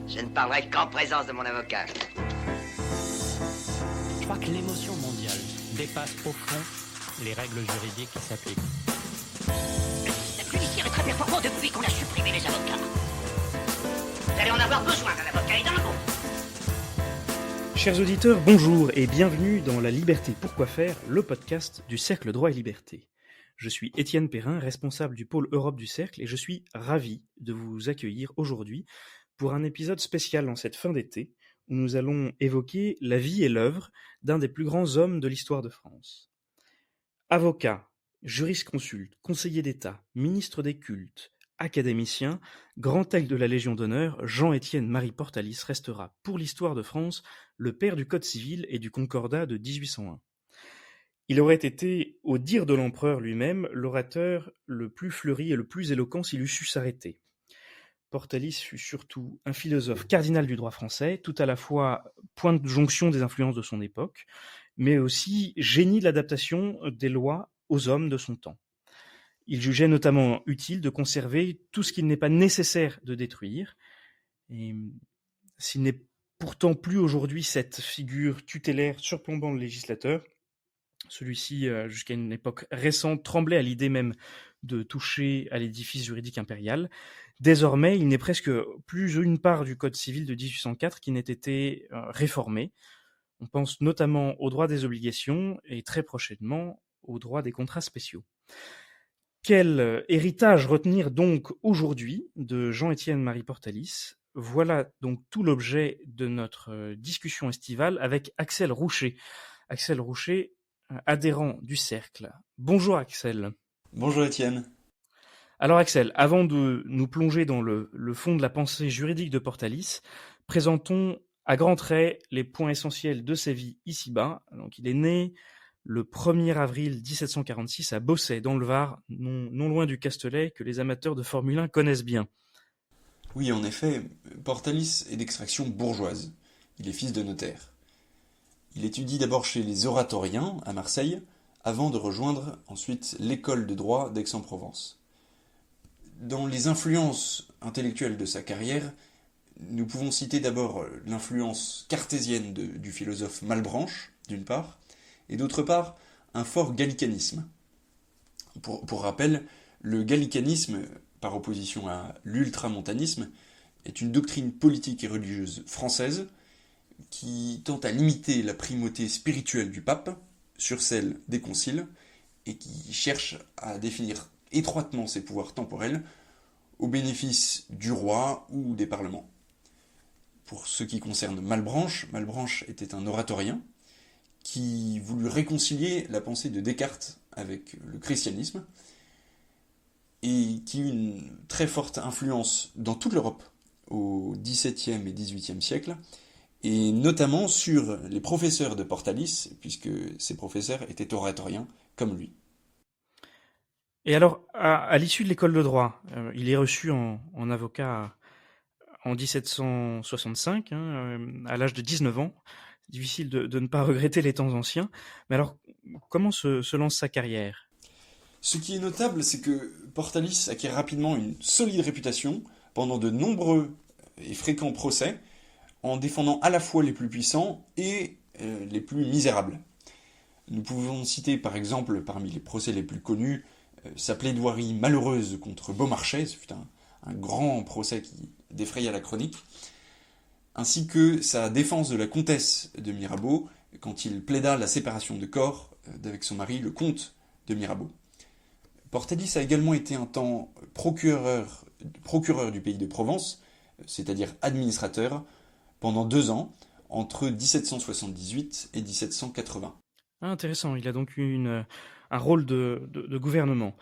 Je ne parlerai qu'en présence de mon avocat. Je crois que l'émotion mondiale dépasse au fond les règles juridiques qui s'appliquent. Le système judiciaire est très performant depuis qu'on a supprimé les avocats. Vous allez en avoir besoin d'un avocat et d'un bon. Chers auditeurs, bonjour et bienvenue dans La Liberté Pourquoi Faire, le podcast du Cercle Droit et Liberté. Je suis Étienne Perrin, responsable du pôle Europe du Cercle, et je suis ravi de vous accueillir aujourd'hui pour un épisode spécial en cette fin d'été, où nous allons évoquer la vie et l'œuvre d'un des plus grands hommes de l'histoire de France. Avocat, jurisconsulte, conseiller d'État, ministre des cultes, académicien, grand aigle de la Légion d'honneur, Jean-Étienne Marie Portalis restera, pour l'histoire de France, le père du Code civil et du Concordat de 1801. Il aurait été, au dire de l'empereur lui-même, l'orateur le plus fleuri et le plus éloquent s'il eût su s'arrêter. Portalis fut surtout un philosophe cardinal du droit français, tout à la fois point de jonction des influences de son époque, mais aussi génie de l'adaptation des lois aux hommes de son temps. Il jugeait notamment utile de conserver tout ce qu'il n'est pas nécessaire de détruire. Et s'il n'est pourtant plus aujourd'hui cette figure tutélaire surplombant le législateur, celui-ci, jusqu'à une époque récente, tremblait à l'idée même de toucher à l'édifice juridique impérial. Désormais, il n'est presque plus une part du Code civil de 1804 qui n'ait été réformé. On pense notamment au droit des obligations et très prochainement au droit des contrats spéciaux. Quel héritage retenir donc aujourd'hui de Jean-Étienne Marie Portalis ? Voilà donc tout l'objet de notre discussion estivale avec Axel Roucher. Axel Roucher, adhérent du Cercle. Bonjour Axel. Bonjour Étienne. Alors Axel, avant de nous plonger dans le fond de la pensée juridique de Portalis, présentons à grands traits les points essentiels de sa vie ici-bas. Donc, il est né le 1er avril 1746 à Bossey, dans le Var, non loin du Castellet, que les amateurs de Formule 1 connaissent bien. Oui, en effet, Portalis est d'extraction bourgeoise. Il est fils de notaire. Il étudie d'abord chez les oratoriens à Marseille, avant de rejoindre ensuite l'école de droit d'Aix-en-Provence. Dans les influences intellectuelles de sa carrière, nous pouvons citer d'abord l'influence cartésienne du philosophe Malebranche, d'une part, et d'autre part, un fort gallicanisme. Pour rappel, le gallicanisme, par opposition à l'ultramontanisme, est une doctrine politique et religieuse française qui tente à limiter la primauté spirituelle du pape sur celle des conciles et qui cherche à définir étroitement ses pouvoirs temporels au bénéfice du roi ou des parlements. Pour ce qui concerne Malebranche, Malebranche était un oratorien qui voulut réconcilier la pensée de Descartes avec le christianisme et qui eut une très forte influence dans toute l'Europe au XVIIe et XVIIIe siècle, et notamment sur les professeurs de Portalis, puisque ces professeurs étaient oratoriens comme lui. Et alors, à l'issue de l'école de droit, il est reçu en avocat en 1765, à l'âge de 19 ans. Difficile de ne pas regretter les temps anciens. Mais alors, comment se lance sa carrière ? Ce qui est notable, c'est que Portalis acquiert rapidement une solide réputation pendant de nombreux et fréquents procès, en défendant à la fois les plus puissants et les plus misérables. Nous pouvons citer par exemple, parmi les procès les plus connus, sa plaidoirie malheureuse contre Beaumarchais, ce fut un grand procès qui défraya la chronique, ainsi que sa défense de la comtesse de Mirabeau quand il plaida la séparation de corps d'avec son mari, le comte de Mirabeau. Portalis a également été un temps procureur du pays de Provence, c'est-à-dire administrateur, pendant 2 ans, entre 1778 et 1780. Ah, intéressant, il a donc eu un rôle de gouvernement.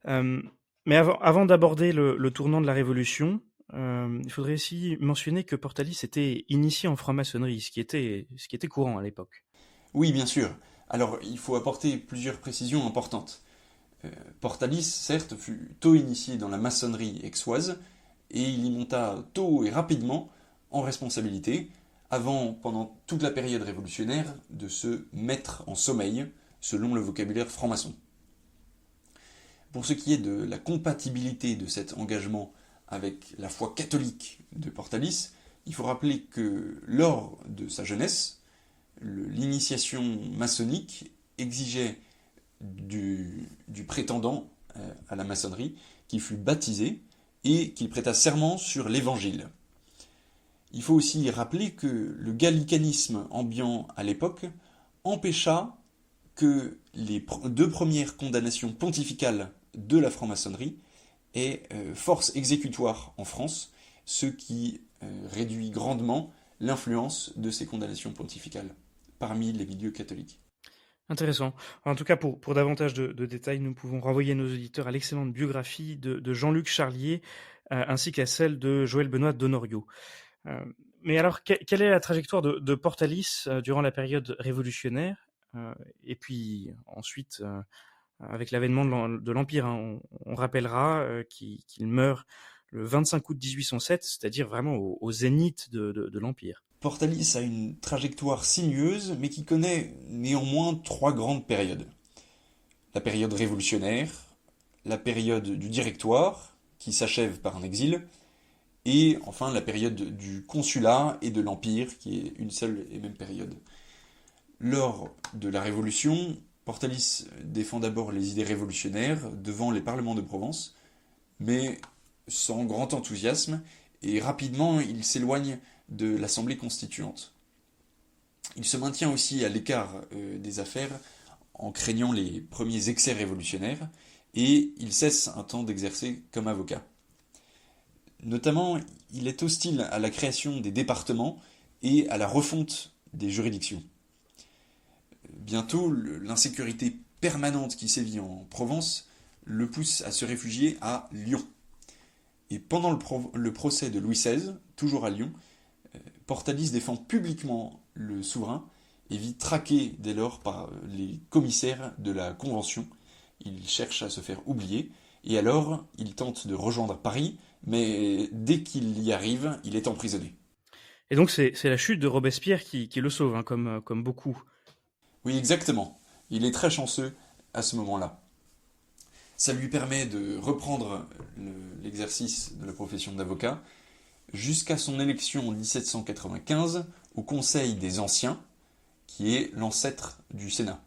Mais avant d'aborder le tournant de la Révolution, il faudrait aussi mentionner que Portalis était initié en franc-maçonnerie, ce qui était courant à l'époque. Oui, bien sûr. Alors, il faut apporter plusieurs précisions importantes. Portalis, certes, fut tôt initié dans la maçonnerie aixoise, et il y monta tôt et rapidement en responsabilité, avant, pendant toute la période révolutionnaire, de se mettre en sommeil, selon le vocabulaire franc-maçon. Pour ce qui est de la compatibilité de cet engagement avec la foi catholique de Portalis, Il faut rappeler que lors de sa jeunesse, l'initiation maçonnique exigeait du prétendant à la maçonnerie qu'il fût baptisé et qu'il prêta serment sur l'Évangile. Il faut aussi rappeler que le gallicanisme ambiant à l'époque empêcha que les deux premières condamnations pontificales de la franc-maçonnerie aient force exécutoire en France, ce qui réduit grandement l'influence de ces condamnations pontificales parmi les milieux catholiques. Intéressant. En tout cas, pour davantage de détails, nous pouvons renvoyer nos auditeurs à l'excellente biographie de Jean-Luc Charlier, ainsi qu'à celle de Joël Benoît d'Honorio. Mais alors, quelle est la trajectoire de Portalis durant la période révolutionnaire et puis ensuite, avec l'avènement de l'Empire, hein, on rappellera qu'il meurt le 25 août 1807, c'est-à-dire vraiment au zénith de l'Empire. Portalis a une trajectoire sinueuse, mais qui connaît néanmoins 3 grandes périodes. La période révolutionnaire, la période du Directoire, qui s'achève par un exil, et enfin la période du Consulat et de l'Empire, qui est une seule et même période. Lors de la Révolution, Portalis défend d'abord les idées révolutionnaires devant les parlements de Provence, mais sans grand enthousiasme, et rapidement il s'éloigne de l'Assemblée constituante. Il se maintient aussi à l'écart des affaires en craignant les premiers excès révolutionnaires, et il cesse un temps d'exercer comme avocat. Notamment, il est hostile à la création des départements et à la refonte des juridictions. Bientôt, l'insécurité permanente qui sévit en Provence le pousse à se réfugier à Lyon. Et pendant le procès de Louis XVI, toujours à Lyon, Portalis défend publiquement le souverain et vit traqué dès lors par les commissaires de la Convention. Il cherche à se faire oublier, et alors il tente de rejoindre Paris, mais dès qu'il y arrive, il est emprisonné. Et donc c'est la chute de Robespierre qui le sauve, hein, comme beaucoup. Oui, exactement. Il est très chanceux à ce moment-là. Ça lui permet de reprendre l'exercice de la profession d'avocat jusqu'à son élection en 1795 au Conseil des Anciens, qui est l'ancêtre du Sénat.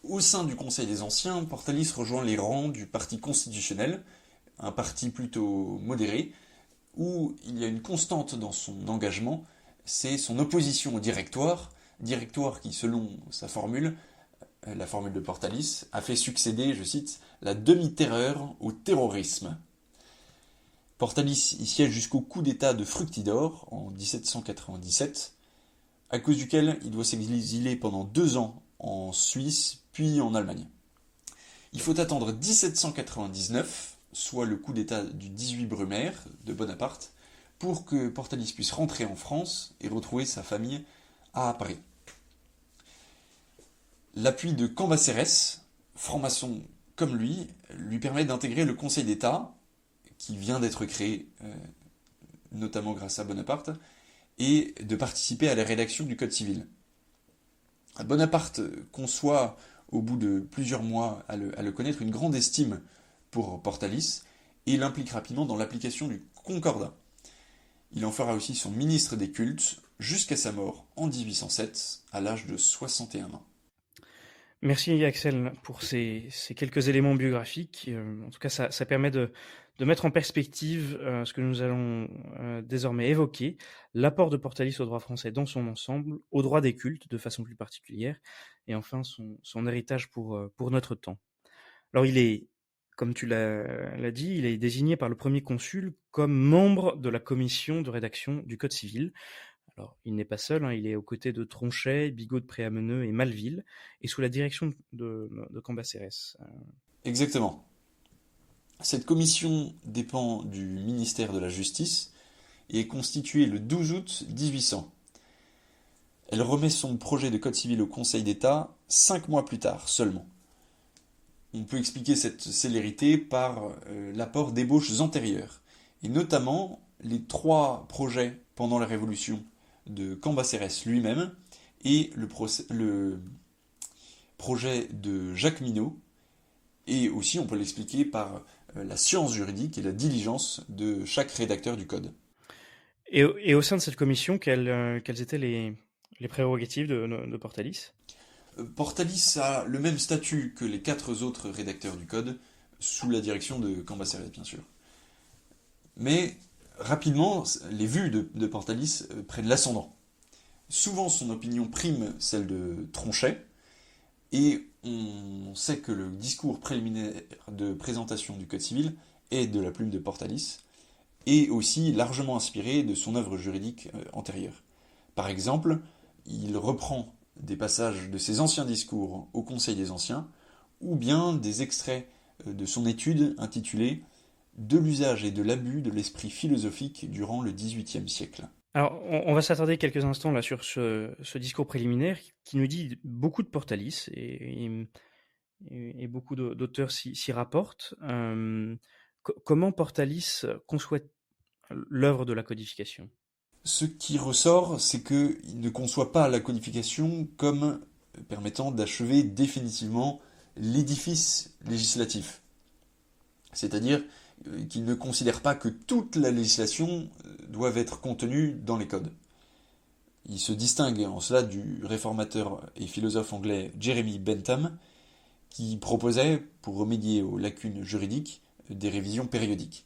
Au sein du Conseil des Anciens, Portalis rejoint les rangs du Parti constitutionnel, un parti plutôt modéré, où il y a une constante dans son engagement, c'est son opposition au directoire qui, selon sa formule, la formule de Portalis, a fait succéder, je cite, la demi-terreur au terrorisme. Portalis y siège jusqu'au coup d'État de Fructidor en 1797, à cause duquel il doit s'exiler pendant 2 ans en Suisse, puis en Allemagne. Il faut attendre 1799, soit le coup d'État du 18 Brumaire de Bonaparte, pour que Portalis puisse rentrer en France et retrouver sa famille à Paris. L'appui de Cambacérès, franc-maçon comme lui permet d'intégrer le Conseil d'État, qui vient d'être créé, notamment grâce à Bonaparte, et de participer à la rédaction du Code civil. Bonaparte conçoit, au bout de plusieurs mois à le connaître, une grande estime pour Portalis, et l'implique rapidement dans l'application du Concordat. Il en fera aussi son ministre des cultes, jusqu'à sa mort en 1807, à l'âge de 61 ans. Merci Axel pour ces quelques éléments biographiques. En tout cas, ça permet de mettre en perspective ce que nous allons désormais évoquer, l'apport de Portalis au droit français dans son ensemble, au droit des cultes de façon plus particulière, et enfin son héritage pour notre temps. Alors il est, comme tu l'as dit, il est désigné par le premier consul comme membre de la commission de rédaction du Code civil. Alors, il n'est pas seul, hein, il est aux côtés de Tronchet, Bigot de Préameneu et Malville, et sous la direction de Cambacérès. Exactement. Cette commission dépend du ministère de la Justice et est constituée le 12 août 1800. Elle remet son projet de Code civil au Conseil d'État 5 mois plus tard seulement. On peut expliquer cette célérité par l'apport d'ébauches antérieures, et notamment les 3 projets pendant la Révolution de Cambacérès lui-même et le projet de Jacques Minot, et aussi on peut l'expliquer par la science juridique et la diligence de chaque rédacteur du code. Et au sein de cette commission, quelles étaient les prérogatives de Portalis? Portalis a le même statut que les 4 autres rédacteurs du code, sous la direction de Cambacérès, bien sûr. Mais rapidement, les vues de Portalis prennent l'ascendant. Souvent, son opinion prime celle de Tronchet, et on sait que le discours préliminaire de présentation du Code civil est de la plume de Portalis, et aussi largement inspiré de son œuvre juridique antérieure. Par exemple, il reprend des passages de ses anciens discours au Conseil des Anciens, ou bien des extraits de son étude intitulée « De l'usage et de l'abus de l'esprit philosophique durant le XVIIIe siècle ». Alors, on va s'attarder quelques instants là sur ce discours préliminaire qui nous dit beaucoup de Portalis et beaucoup d'auteurs s'y rapportent. Comment Portalis conçoit l'œuvre de la codification? Ce qui ressort, c'est qu'il ne conçoit pas la codification comme permettant d'achever définitivement l'édifice législatif. C'est-à-dire qu'il ne considère pas que toute la législation doit être contenue dans les codes. Il se distingue en cela du réformateur et philosophe anglais Jeremy Bentham, qui proposait, pour remédier aux lacunes juridiques, des révisions périodiques.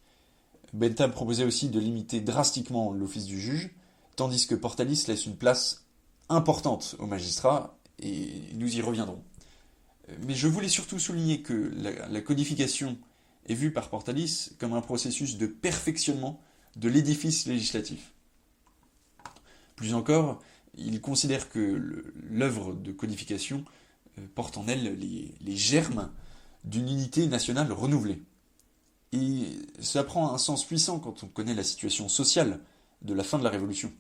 Bentham proposait aussi de limiter drastiquement l'office du juge, tandis que Portalis laisse une place importante aux magistrats, et nous y reviendrons. Mais je voulais surtout souligner que la codification est vue par Portalis comme un processus de perfectionnement de l'édifice législatif. Plus encore, il considère que l'œuvre de codification porte en elle les germes d'une unité nationale renouvelée. Et cela prend un sens puissant quand on connaît la situation sociale de la fin de la Révolution.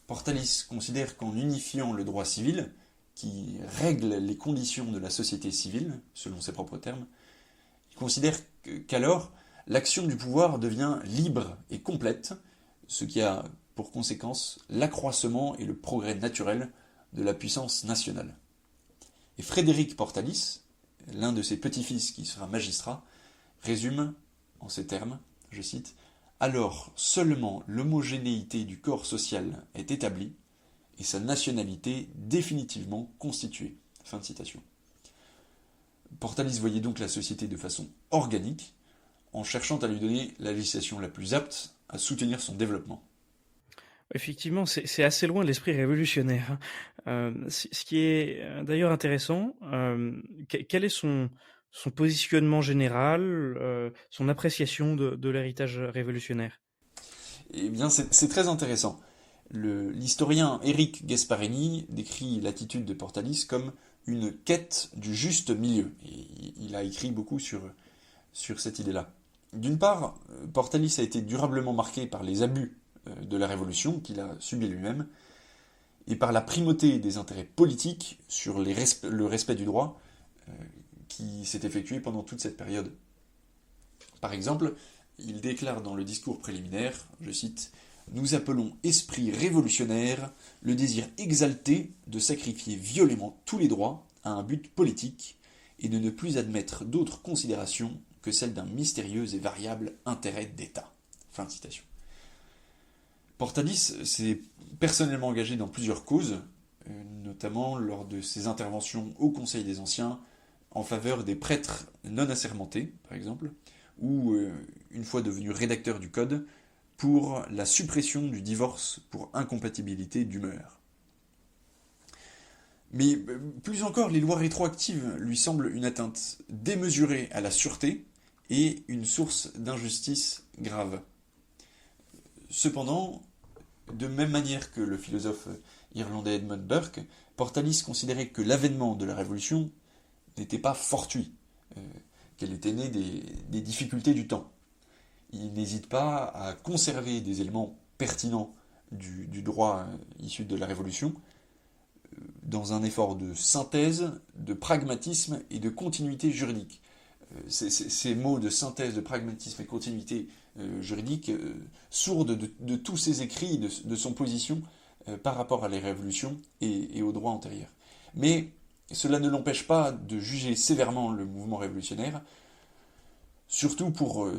Portalis considère qu'en unifiant le droit civil, qui règle les conditions de la société civile, selon ses propres termes, il considère qu'alors l'action du pouvoir devient libre et complète, ce qui a pour conséquence l'accroissement et le progrès naturel de la puissance nationale. Et Frédéric Portalis, l'un de ses petits-fils qui sera magistrat, résume en ces termes, je cite, « Alors seulement l'homogénéité du corps social est établie et sa nationalité définitivement constituée. » Fin de citation. Portalis voyait donc la société de façon organique, en cherchant à lui donner la législation la plus apte à soutenir son développement. Effectivement, c'est assez loin de l'esprit révolutionnaire. Ce qui est d'ailleurs intéressant, quel est son positionnement général, son appréciation de l'héritage révolutionnaire? Eh bien, c'est très intéressant. L'historien Éric Gasparini décrit l'attitude de Portalis comme une quête du juste milieu. Et il a écrit beaucoup sur cette idée-là. D'une part, Portalis a été durablement marqué par les abus de la Révolution qu'il a subi lui-même, et par la primauté des intérêts politiques sur le respect du droit qui s'est effectué pendant toute cette période. Par exemple, il déclare dans le discours préliminaire, je cite, « Nous appelons esprit révolutionnaire le désir exalté de sacrifier violemment tous les droits à un but politique et de ne plus admettre d'autres considérations que celles d'un mystérieux et variable intérêt d'État. » Fin de citation. Portalis s'est personnellement engagé dans plusieurs causes, notamment lors de ses interventions au Conseil des Anciens en faveur des prêtres non assermentés, par exemple, ou, une fois devenu rédacteur du Code, pour la suppression du divorce pour incompatibilité d'humeur. Mais plus encore, les lois rétroactives lui semblent une atteinte démesurée à la sûreté et une source d'injustice grave. Cependant, de même manière que le philosophe irlandais Edmund Burke, Portalis considérait que l'avènement de la Révolution n'était pas fortuit, qu'elle était née des difficultés du temps. Il n'hésite pas à conserver des éléments pertinents du droit issu de la Révolution, dans un effort de synthèse, de pragmatisme et de continuité juridique. Ces mots de synthèse, de pragmatisme et continuité juridique sourdent de tous ses écrits, de son position par rapport à la Révolution et au droit antérieur. Mais cela ne l'empêche pas de juger sévèrement le mouvement révolutionnaire, surtout pour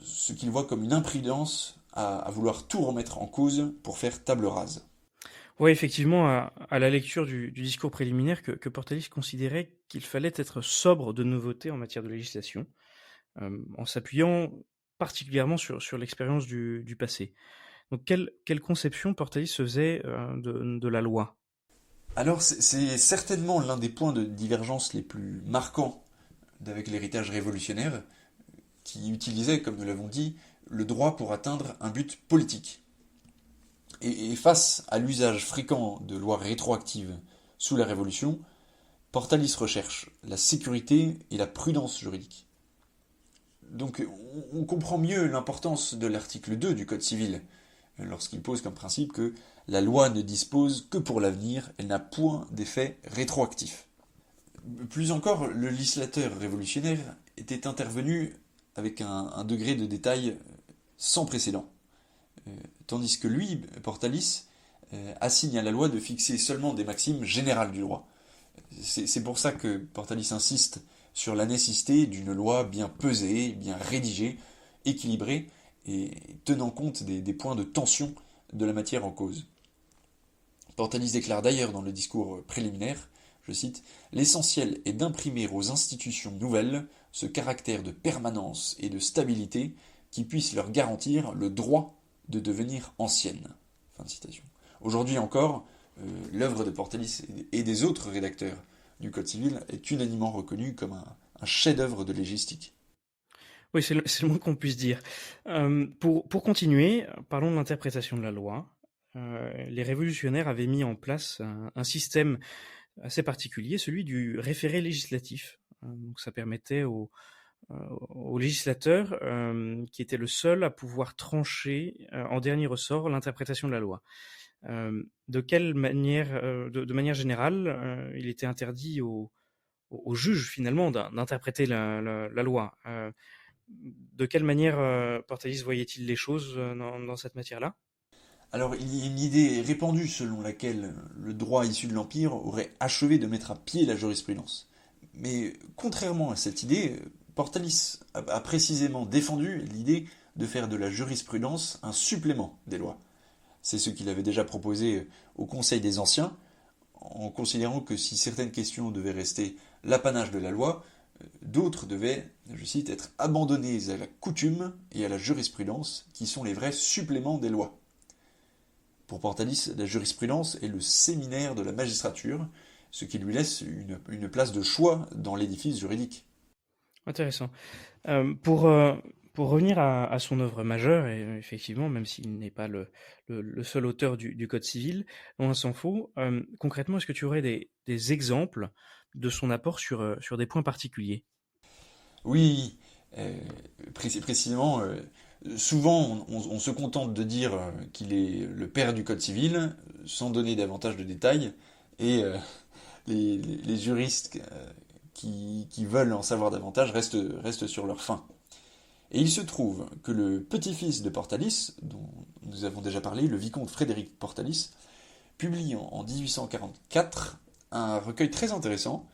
ce qu'il voit comme une imprudence à vouloir tout remettre en cause pour faire table rase. Oui, effectivement, à la lecture du discours préliminaire, que Portalis considérait qu'il fallait être sobre de nouveautés en matière de législation, en s'appuyant particulièrement sur l'expérience du passé. Donc, quelle conception Portalis se faisait de la loi? Alors c'est certainement l'un des points de divergence les plus marquants avec l'héritage révolutionnaire, qui utilisait, comme nous l'avons dit, le droit pour atteindre un but politique. Et face à l'usage fréquent de lois rétroactives sous la Révolution, Portalis recherche la sécurité et la prudence juridique. Donc on comprend mieux l'importance de l'article 2 du Code civil, lorsqu'il pose comme principe que la loi ne dispose que pour l'avenir, elle n'a point d'effet rétroactif. Plus encore, le législateur révolutionnaire était intervenu avec un degré de détail sans précédent. Tandis que lui, Portalis, assigne à la loi de fixer seulement des maximes générales du droit. C'est pour ça que Portalis insiste sur la nécessité d'une loi bien pesée, bien rédigée, équilibrée, et tenant compte des points de tension de la matière en cause. Portalis déclare d'ailleurs dans le discours préliminaire, je cite, « L'essentiel est d'imprimer aux institutions nouvelles ce caractère de permanence et de stabilité qui puisse leur garantir le droit de devenir anciennes. » Fin de citation. Aujourd'hui encore, l'œuvre de Portalis et des autres rédacteurs du Code civil est unanimement reconnue comme un chef-d'œuvre de légistique. Oui, c'est le moins qu'on puisse dire. Pour continuer, parlons de l'interprétation de la loi. Les révolutionnaires avaient mis en place un système assez particulier, celui du référé législatif. Donc ça permettait au législateur, qui était le seul à pouvoir trancher en dernier ressort l'interprétation de la loi. De quelle manière, de manière générale, il était interdit aux juges finalement d'interpréter la loi. De quelle manière Portalis voyait-il les choses dans cette matière-là? Alors, il y a une idée répandue selon laquelle le droit issu de l'Empire aurait achevé de mettre à pied la jurisprudence. Mais contrairement à cette idée, Portalis a précisément défendu l'idée de faire de la jurisprudence un supplément des lois. C'est ce qu'il avait déjà proposé au Conseil des Anciens, en considérant que si certaines questions devaient rester l'apanage de la loi, d'autres devaient, je cite, être abandonnées à la coutume et à la jurisprudence, qui sont les vrais suppléments des lois. Pour Portalis, la jurisprudence est le séminaire de la magistrature, ce qui lui laisse une place de choix dans l'édifice juridique. Intéressant. Pour revenir à son œuvre majeure, et effectivement, même s'il n'est pas le seul auteur du Code civil, loin s'en faut, concrètement, est-ce que tu aurais des exemples de son apport sur des points particuliers? Oui, précisément, souvent on se contente de dire qu'il est le père du Code civil, sans donner davantage de détails, et les juristes qui veulent en savoir davantage restent sur leur faim. Et il se trouve que le petit-fils de Portalis, dont nous avons déjà parlé, le vicomte Frédéric Portalis, publie en 1844 un recueil très intéressant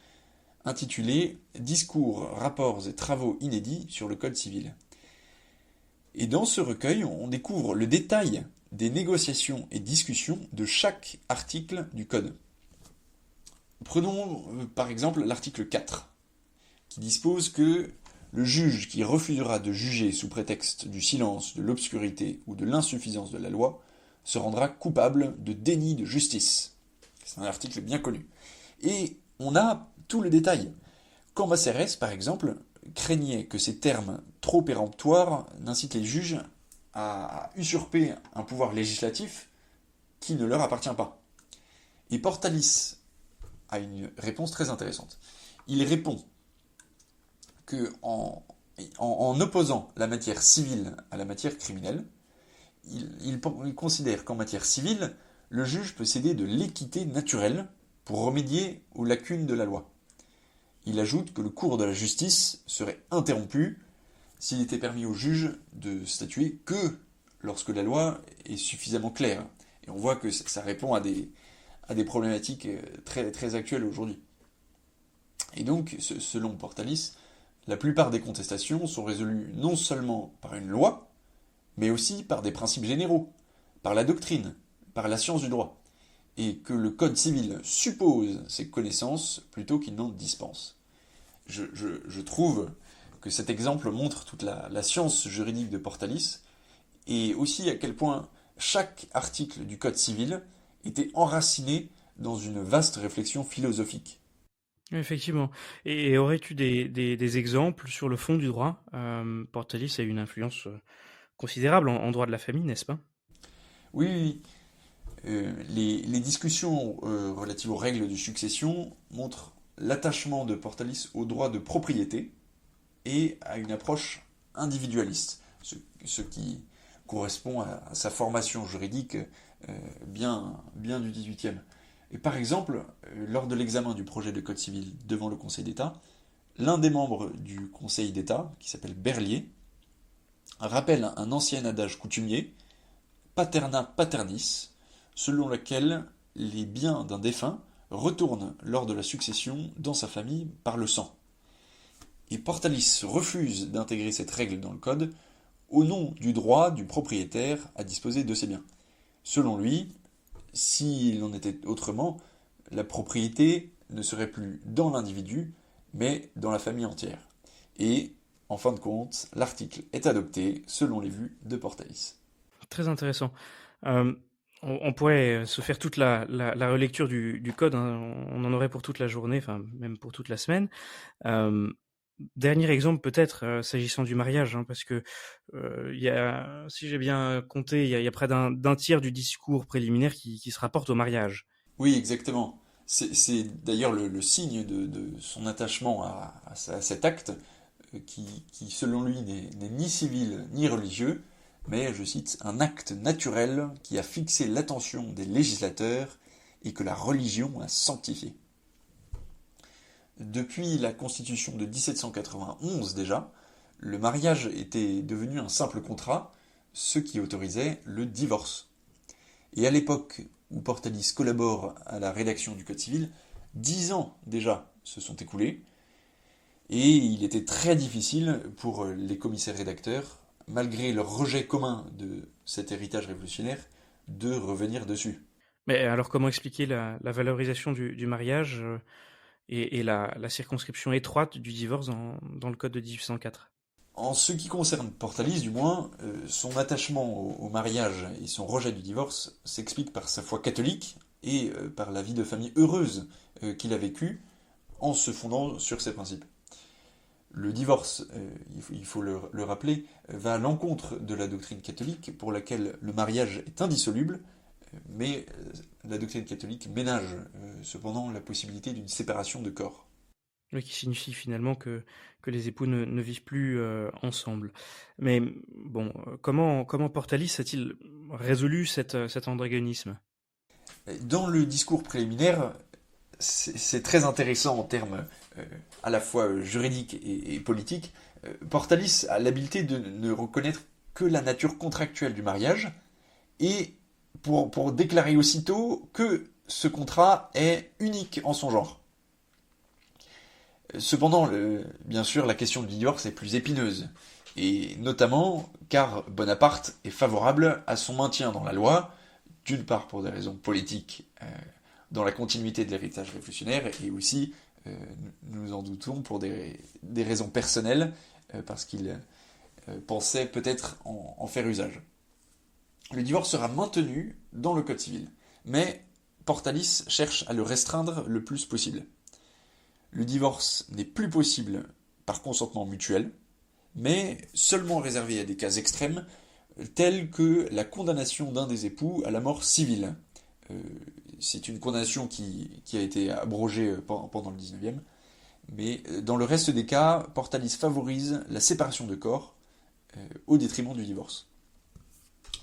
intitulé « Discours, rapports et travaux inédits sur le Code civil ». Et dans ce recueil, on découvre le détail des négociations et discussions de chaque article du Code. Prenons par exemple l'article 4, qui dispose que le juge qui refusera de juger sous prétexte du silence, de l'obscurité ou de l'insuffisance de la loi se rendra coupable de déni de justice. C'est un article bien connu. Et on a tout le détail. Cambacérès, par exemple, craignait que ces termes trop péremptoires n'incitent les juges à usurper un pouvoir législatif qui ne leur appartient pas. Et Portalis a une réponse très intéressante. Il répond que en opposant la matière civile à la matière criminelle, il considère qu'en matière civile, le juge peut céder de l'équité naturelle pour remédier aux lacunes de la loi. Il ajoute que le cours de la justice serait interrompu s'il était permis au juge de statuer que lorsque la loi est suffisamment claire. Et on voit que ça répond à des problématiques très, très actuelles aujourd'hui. Et donc, selon Portalis, la plupart des contestations sont résolues non seulement par une loi, mais aussi par des principes généraux, par la doctrine, par la science du droit, et que le Code civil suppose ces connaissances plutôt qu'il n'en dispense. Je trouve que cet exemple montre toute la science juridique de Portalis, et aussi à quel point chaque article du Code civil était enraciné dans une vaste réflexion philosophique. Effectivement. Et aurais-tu des exemples sur le fond du droit? Portalis a eu une influence considérable en droit de la famille, n'est-ce pas? Oui, oui, oui. Les discussions relatives aux règles de succession montrent l'attachement de Portalis au droit de propriété et à une approche individualiste, ce qui correspond à sa formation juridique bien du XVIIIe. Et par exemple, lors de l'examen du projet de Code civil devant le Conseil d'État, l'un des membres du Conseil d'État, qui s'appelle Berlier, rappelle un ancien adage coutumier, paterna paternis, selon lequel les biens d'un défunt retournent lors de la succession dans sa famille par le sang. Et Portalis refuse d'intégrer cette règle dans le Code au nom du droit du propriétaire à disposer de ses biens. Selon lui, s'il en était autrement, la propriété ne serait plus dans l'individu, mais dans la famille entière. Et, en fin de compte, l'article est adopté selon les vues de Portalis. Très intéressant. On pourrait se faire toute la relecture du code, hein. On en aurait pour toute la journée, enfin même pour toute la semaine. Dernier exemple peut-être s'agissant du mariage, hein, parce que si j'ai bien compté, il y a près d'un tiers du discours préliminaire qui se rapporte au mariage. Oui, exactement. C'est d'ailleurs le signe de son attachement à cet acte qui, selon lui, n'est ni civil ni religieux, mais, je cite, un acte naturel qui a fixé l'attention des législateurs et que la religion a sanctifié. Depuis la Constitution de 1791 déjà, le mariage était devenu un simple contrat, ce qui autorisait le divorce. Et à l'époque où Portalis collabore à la rédaction du Code civil, 10 ans déjà se sont écoulés, et il était très difficile pour les commissaires rédacteurs, malgré leur rejet commun de cet héritage révolutionnaire, de revenir dessus. Mais alors comment expliquer la valorisation du mariage et la circonscription étroite du divorce dans le Code de 1804? En ce qui concerne Portalis, du moins, son attachement au mariage et son rejet du divorce s'explique par sa foi catholique et par la vie de famille heureuse qu'il a vécue en se fondant sur ces principes. Le divorce, il faut le rappeler, va à l'encontre de la doctrine catholique pour laquelle le mariage est indissoluble, mais la doctrine catholique ménage cependant la possibilité d'une séparation de corps. Oui, qui signifie finalement que les époux ne vivent plus ensemble. Mais bon, comment Portalis a-t-il résolu cet antagonisme? Dans le discours préliminaire, c'est très intéressant en termes à la fois juridiques et politiques. Portalis a l'habileté de ne reconnaître que la nature contractuelle du mariage et pour déclarer aussitôt que ce contrat est unique en son genre. Cependant, bien sûr, la question du divorce est plus épineuse, et notamment car Bonaparte est favorable à son maintien dans la loi, d'une part pour des raisons politiques, dans la continuité de l'héritage révolutionnaire, et aussi, nous en doutons, pour des raisons personnelles, parce qu'il pensait peut-être en faire usage. Le divorce sera maintenu dans le Code civil, mais Portalis cherche à le restreindre le plus possible. Le divorce n'est plus possible par consentement mutuel, mais seulement réservé à des cas extrêmes, tels que la condamnation d'un des époux à la mort civile. C'est une condamnation qui a été abrogée pendant le XIXe, mais dans le reste des cas, Portalis favorise la séparation de corps au détriment du divorce.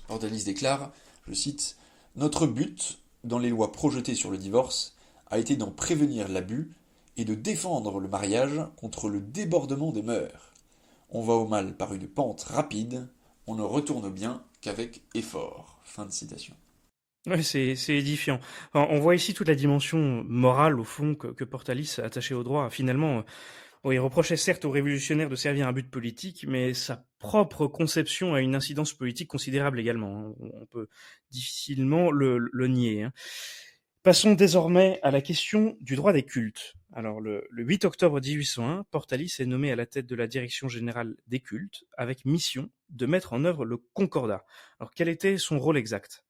Portalis déclare, je cite, « Notre but, dans les lois projetées sur le divorce, a été d'en prévenir l'abus et de défendre le mariage contre le débordement des mœurs. On va au mal par une pente rapide, on ne retourne au bien qu'avec effort. » Fin de citation. Ouais, c'est édifiant. Enfin, on voit ici toute la dimension morale, au fond, que Portalis, attaché au droit, a finalement Bon, il reprochait certes aux révolutionnaires de servir un but politique, mais sa propre conception a une incidence politique considérable également, hein. On peut difficilement le nier, hein. Passons désormais à la question du droit des cultes. Alors, le 8 octobre 1801, Portalis est nommé à la tête de la Direction générale des cultes, avec mission de mettre en œuvre le Concordat. Alors, quel était son rôle exact?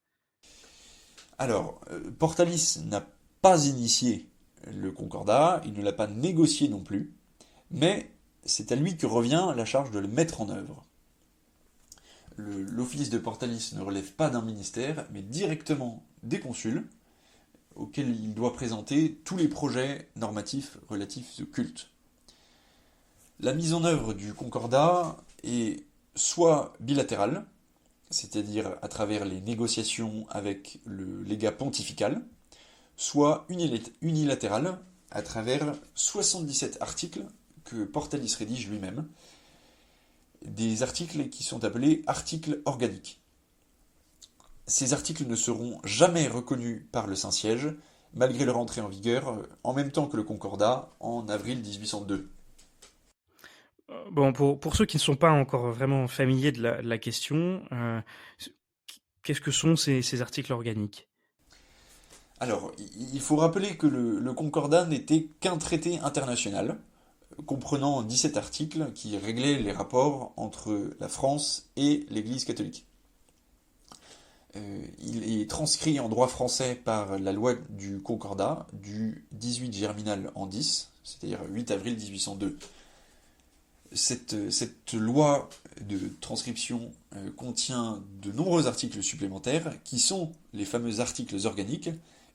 Alors, Portalis n'a pas initié le Concordat, il ne l'a pas négocié non plus, mais c'est à lui que revient la charge de le mettre en œuvre. L'office de Portalis ne relève pas d'un ministère, mais directement des consuls, auxquels il doit présenter tous les projets normatifs relatifs au culte. La mise en œuvre du Concordat est soit bilatérale, c'est-à-dire à travers les négociations avec le légat pontifical, soit unilatérale, à travers 77 articles que Portalis rédige lui-même, des articles qui sont appelés articles organiques. Ces articles ne seront jamais reconnus par le Saint-Siège, malgré leur entrée en vigueur en même temps que le Concordat en avril 1802. Bon, pour ceux qui ne sont pas encore vraiment familiers de la question, qu'est-ce que sont ces articles organiques? Alors, il faut rappeler que le Concordat n'était qu'un traité international, comprenant 17 articles qui réglaient les rapports entre la France et l'Église catholique. Il est transcrit en droit français par la loi du Concordat du 18 Germinal en 10, c'est-à-dire 8 avril 1802. Cette loi de transcription contient de nombreux articles supplémentaires qui sont les fameux articles organiques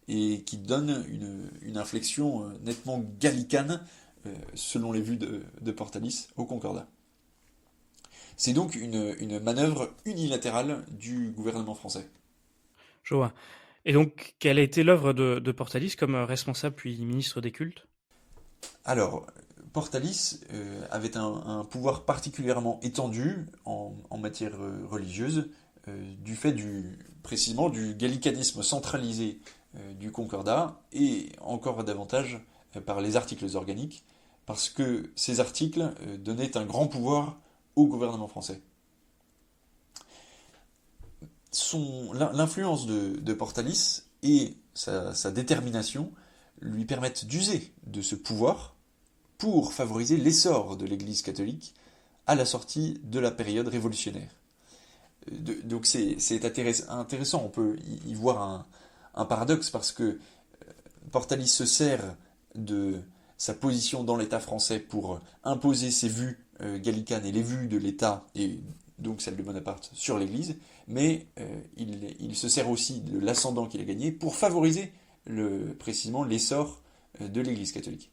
et qui donnent une inflexion nettement gallicane selon les vues de Portalis au Concordat. C'est donc une manœuvre unilatérale du gouvernement français. Je vois. Et donc, quelle a été l'œuvre de Portalis comme responsable puis ministre des cultes? Alors, Portalis avait un pouvoir particulièrement étendu en matière religieuse, du fait précisément du gallicanisme centralisé du Concordat, et encore davantage par les articles organiques, parce que ces articles donnaient un grand pouvoir au gouvernement français. L'influence de Portalis et sa détermination lui permettent d'user de ce pouvoir pour favoriser l'essor de l'Église catholique à la sortie de la période révolutionnaire. Donc c'est intéressant, on peut y voir un paradoxe, parce que Portalis se sert de sa position dans l'État français pour imposer ses vues gallicanes et les vues de l'État, et donc celle de Bonaparte, sur l'Église, mais il se sert aussi de l'ascendant qu'il a gagné pour favoriser précisément l'essor de l'Église catholique.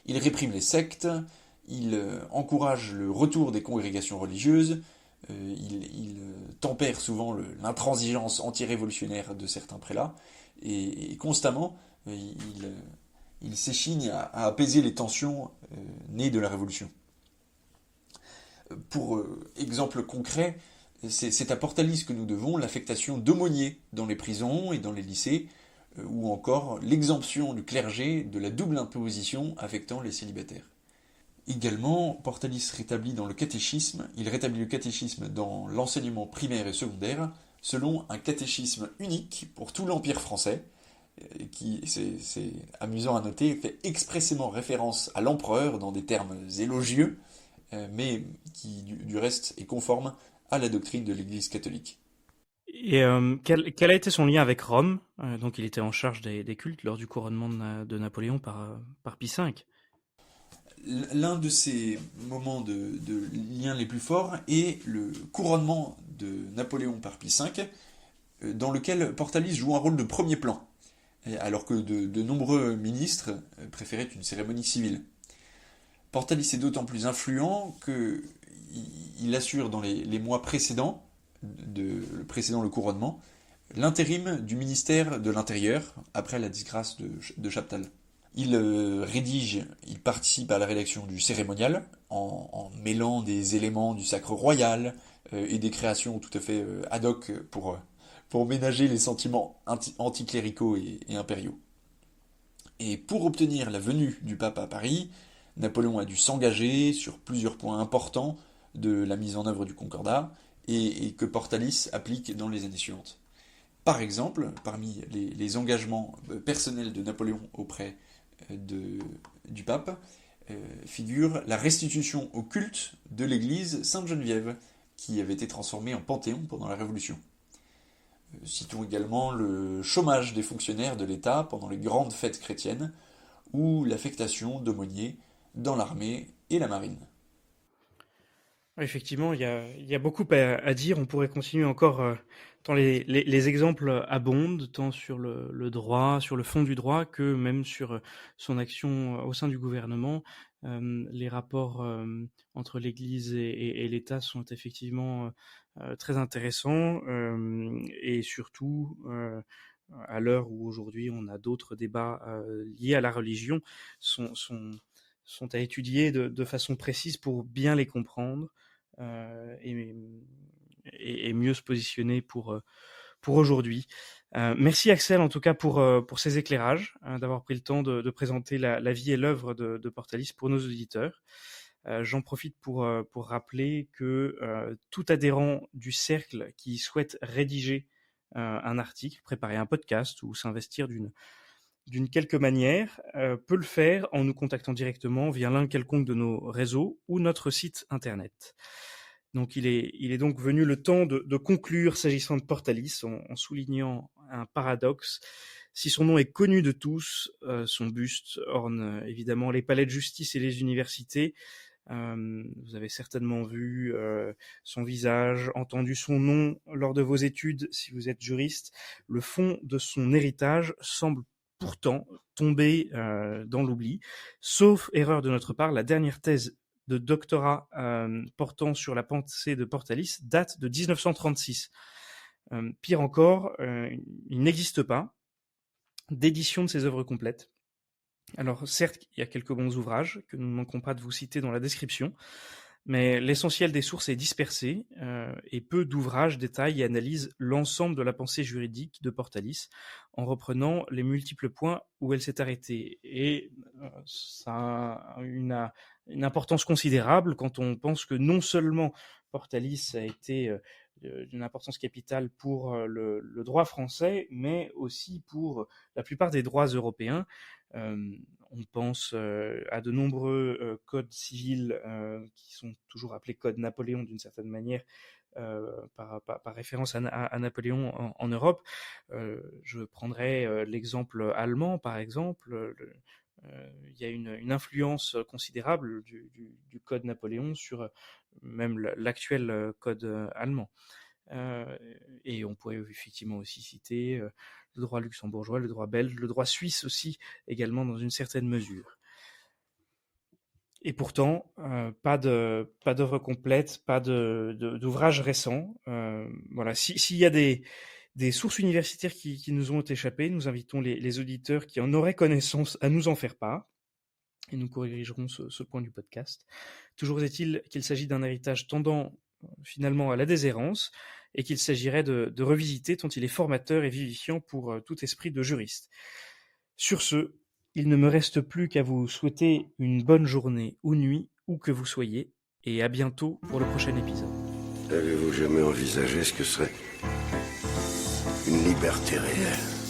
Il réprime les sectes, il encourage le retour des congrégations religieuses, il tempère souvent l'intransigeance anti-révolutionnaire de certains prélats, et constamment il s'échigne à apaiser les tensions nées de la Révolution. Pour exemple concret, c'est à Portalis que nous devons l'affectation d'aumôniers dans les prisons et dans les lycées, ou encore l'exemption du clergé de la double imposition affectant les célibataires. Également, Portalis rétablit le catéchisme dans l'enseignement primaire et secondaire, selon un catéchisme unique pour tout l'Empire français, qui, c'est amusant à noter, fait expressément référence à l'empereur dans des termes élogieux, mais qui du reste est conforme à la doctrine de l'Église catholique. Et quel a été son lien avec Rome? Donc il était en charge des cultes lors du couronnement de Napoléon par Pie V. L'un de ces moments de lien les plus forts est le couronnement de Napoléon par Pie V, dans lequel Portalis joue un rôle de premier plan, alors que de nombreux ministres préféraient une cérémonie civile. Portalis est d'autant plus influent qu'il assure dans les mois précédents le couronnement, l'intérim du ministère de l'Intérieur après la disgrâce de Chaptal. Il participe à la rédaction du cérémonial en mêlant des éléments du sacre royal et des créations tout à fait ad hoc pour ménager les sentiments anticléricaux et impériaux. Et pour obtenir la venue du pape à Paris, Napoléon a dû s'engager sur plusieurs points importants de la mise en œuvre du Concordat et que Portalis applique dans les années suivantes. Par exemple, parmi les engagements personnels de Napoléon auprès du pape, figure la restitution au culte de l'église Sainte-Geneviève, qui avait été transformée en panthéon pendant la Révolution. Citons également le chômage des fonctionnaires de l'État pendant les grandes fêtes chrétiennes, ou l'affectation d'aumôniers dans l'armée et la marine. Effectivement, il y a beaucoup à dire. On pourrait continuer encore, tant les exemples abondent, tant sur le droit, sur le fond du droit, que même sur son action au sein du gouvernement. Les rapports entre l'Église et l'État sont effectivement très intéressants, et surtout, à l'heure où aujourd'hui on a d'autres débats liés à la religion, sont à étudier de façon précise pour bien les comprendre. Et mieux se positionner pour aujourd'hui. Merci Axel en tout cas pour ces éclairages, d'avoir pris le temps de présenter la vie et l'œuvre de Portalis pour nos auditeurs. J'en profite pour rappeler que tout adhérent du cercle qui souhaite rédiger un article, préparer un podcast ou s'investir d'une quelque manière, peut le faire en nous contactant directement via l'un quelconque de nos réseaux ou notre site internet. Donc il est donc venu le temps de conclure s'agissant de Portalis en soulignant un paradoxe. Si son nom est connu de tous, son buste orne évidemment les palais de justice et les universités. Vous avez certainement vu son visage, entendu son nom lors de vos études si vous êtes juriste. Le fond de son héritage semble pourtant tombé dans l'oubli, sauf erreur de notre part. La dernière thèse de doctorat portant sur la pensée de Portalis date de 1936. Pire encore, il n'existe pas d'édition de ses œuvres complètes. Alors certes, il y a quelques bons ouvrages que nous ne manquerons pas de vous citer dans la description, mais l'essentiel des sources est dispersé, et peu d'ouvrages détaillent et analysent l'ensemble de la pensée juridique de Portalis en reprenant les multiples points où elle s'est arrêtée. Et ça a une importance considérable quand on pense que non seulement Portalis a été d'une importance capitale pour le droit français, mais aussi pour la plupart des droits européens. On pense à de nombreux codes civils qui sont toujours appelés codes Napoléon d'une certaine manière, par référence à Napoléon en Europe. Je prendrai l'exemple allemand, par exemple. Il y a une influence considérable du code Napoléon sur même l'actuel code allemand. Et on pourrait effectivement aussi citer le droit luxembourgeois, le droit belge, le droit suisse aussi, également dans une certaine mesure. Et pourtant, pas d'œuvre complète, pas d'ouvrage récent. Voilà. S'il y a des sources universitaires qui nous ont échappé, nous invitons les auditeurs qui en auraient connaissance à nous en faire part, et nous corrigerons ce point du podcast. Toujours est-il qu'il s'agit d'un héritage tendant finalement à la déshérence, et qu'il s'agirait de revisiter tant il est formateur et vivifiant pour tout esprit de juriste. Sur ce, il ne me reste plus qu'à vous souhaiter une bonne journée ou nuit, où que vous soyez, et à bientôt pour le prochain épisode. Avez-vous jamais envisagé ce que serait une liberté réelle ?